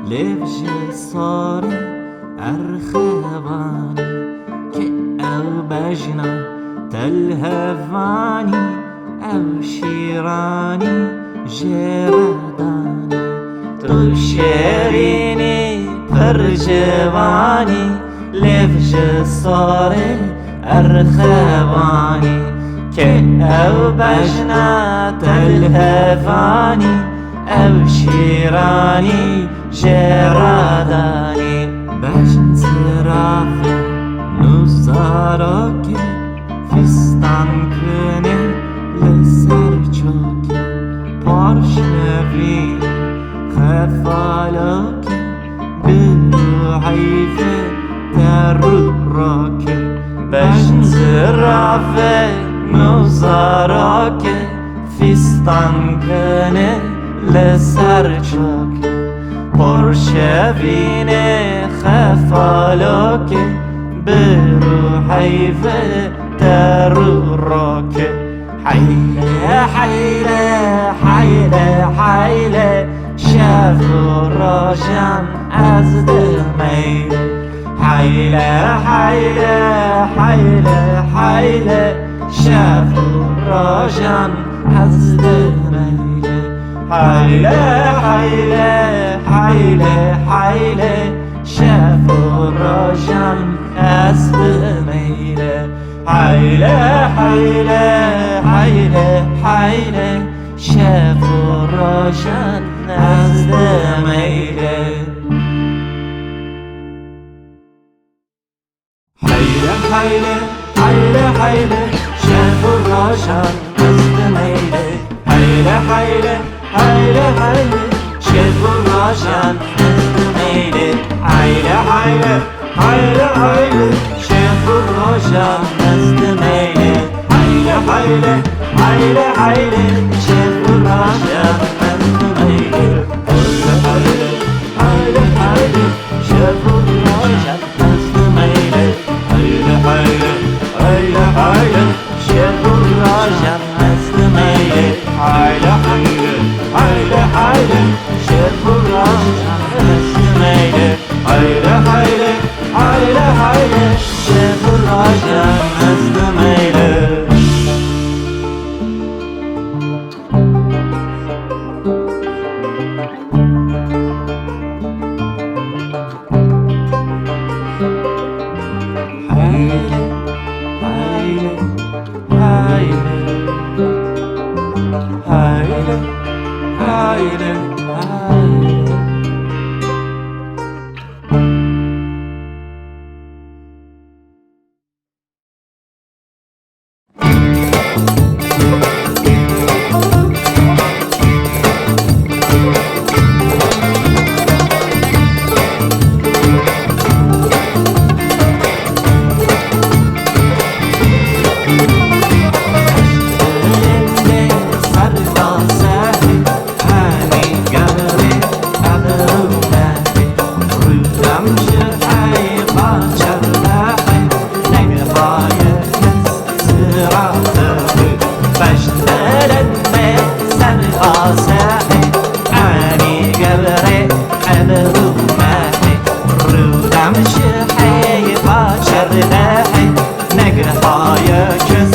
لفج صاري أرخباني كأو بجنا تلهفاني أو شيراني جرداني تشيريني فرجواني لفج صاري أرخباني كأو بجنا تلهفاني أو شيراني جرداني بجن سرافي نوزاراكي فستان کنه لسر چاکی پارشنوی خفالاکی برو حیفه ترو راکه بجن زرافه نوزاراکه فستان کنه لسر چاکی پارشنوی خفالاکی برو حیفه ترو راکه حیله حیله حیله حیله شف و راجم از دل میله حیله حیله حیله حیله شف و راجم از دل میله حیله حیله حیله حیله شف و راجم از دل میله حیله حیله حیله حیله شف و روشن از میله حیله حیله حیله حیله شف و روشن از میله حیله حیله حیله حیله شف و روشن از میله حیله حیله حیله حیله شف و روشن از میله حیله حیله حیله حیله شف و روشن از میله حیله حیله حیله شف و روشن از میله حیله حیله حیله حیله شف و روشن از میله حیله حیله حیله حیله شف و روشن از میله حیله حیله حیله حیله شف و روشن از میله نگر های کس